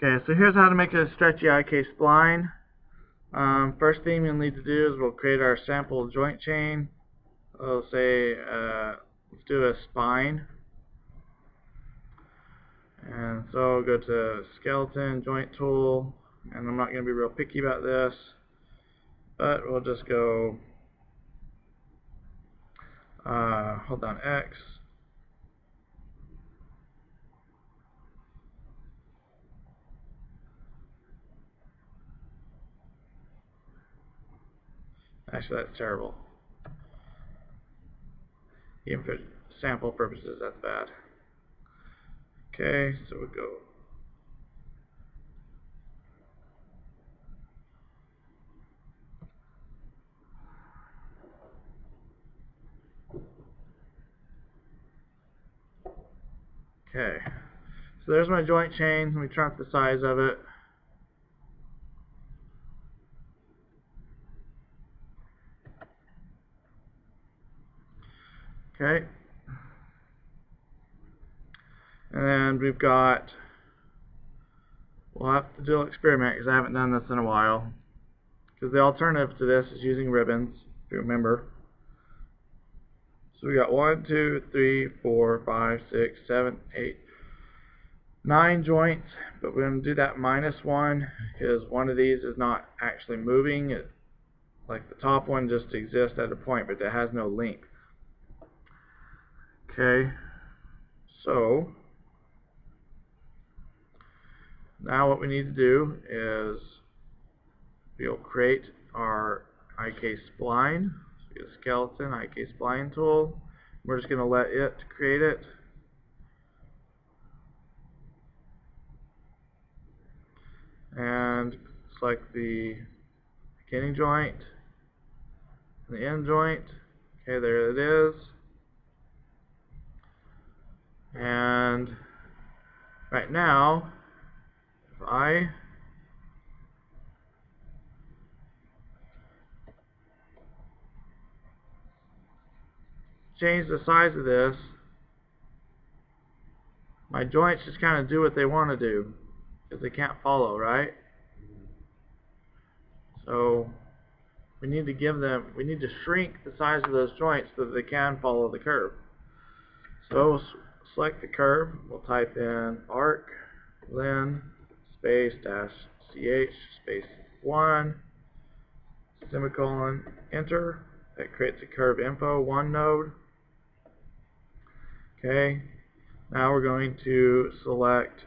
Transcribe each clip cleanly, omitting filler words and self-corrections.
Okay, so here's how to make a stretchy IK spline. First thing you'll need to do is we'll create our sample joint chain. We'll say, let's do a spine. And so go to skeleton, joint tool, and I'm not going to be real picky about this, but we'll just go, hold down X. Actually, that's terrible. Even for sample purposes, that's bad. Okay, so we'll go. Okay, so there's my joint chain. Let me turn up the size of it. Okay, and then we've got, we'll have to do an experiment because I haven't done this in a while. Because the alternative to this is using ribbons, if you remember. So we got 1, 2, 3, 4, 5, 6, 7, 8, 9 joints, but we're going to do that -1 because one of these is not actually moving. Like the top one just exists at a point, but it has no length. Okay, so now what we need to do is we'll create our IK spline. So we get a skeleton, IK spline tool. We're just going to let it create it. And select the beginning joint and the end joint. Okay, there it is. And right now, if I change the size of this, my joints just kind of do what they want to do because they can't follow, right? So we need to shrink the size of those joints so that they can follow the curve. So we'll select the curve. We'll type in arc len space dash ch space 1 semicolon enter. That creates a curve info 1 node. Okay, now we're going to select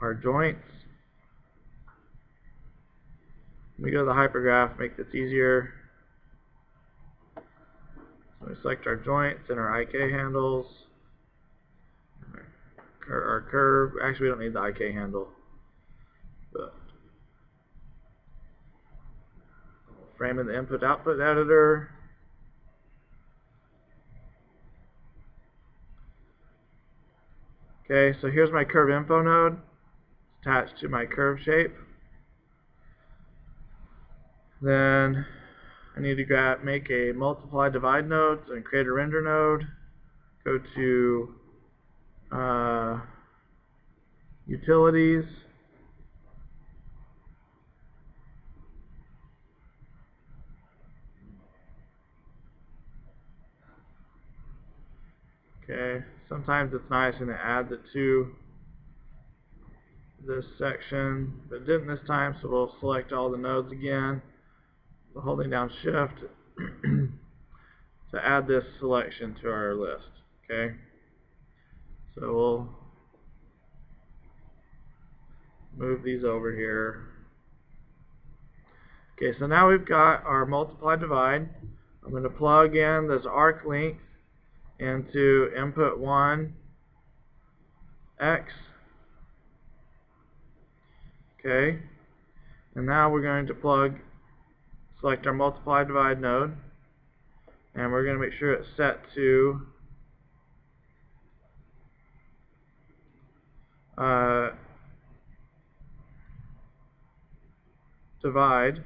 our joints. Let me go to the hypergraph, make this easier. So we select our joints and our IK handles. Our curve, actually we don't need the IK handle. But frame in the input-output editor. Okay, so here's my curve info node attached to my curve shape. Then I need to make a multiply divide node and create a render node. Go to utilities. Okay, sometimes it's nice and it adds it to this section, but it didn't this time, so we'll select all the nodes again. We're holding down shift to add this selection to our list. Okay, so we'll move these over here. Okay, so now we've got our multiply divide. I'm going to plug in this arc length into input 1 x. Okay, and now we're going to select our multiply divide node, and we're going to make sure it's set to divide.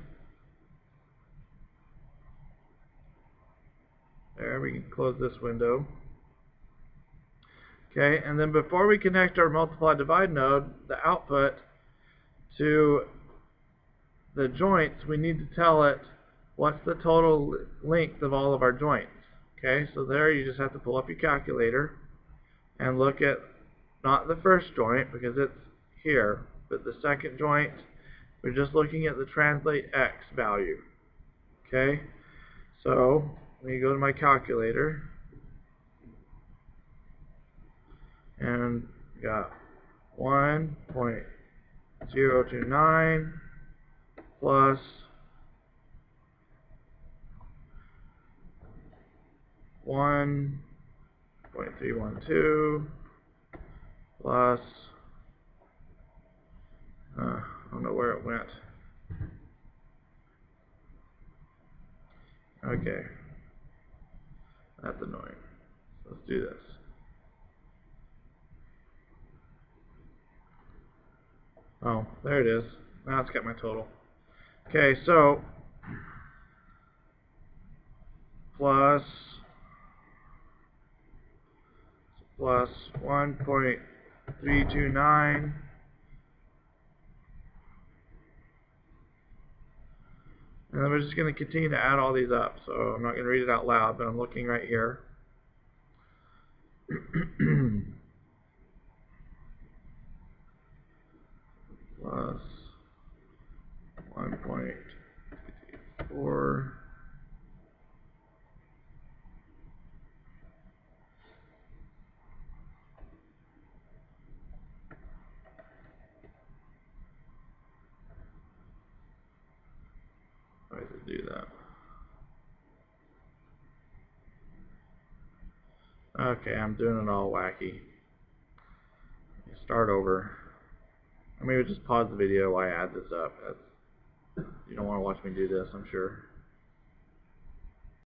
There, we can close this window. Okay, and then before we connect our multiply divide node, the output to the joints, we need to tell it what's the total length of all of our joints. Okay, so there you just have to pull up your calculator and look at not the first joint because it's here, but the second joint. We're just looking at the translate x value. Okay, so let me go to my calculator and got 1.029 plus 1.312 plus I don't know where it went. Okay, that's annoying. Let's do this. Oh, there it is. Now it's got my total. Okay, so plus 1.329 and then we're just going to continue to add all these up. So I'm not going to read it out loud, but I'm looking right here. Plus 1.4 Why does it do that? Okay, I'm doing it all wacky. Start over. Or maybe just pause the video while I add this up. You don't want to watch me do this, I'm sure.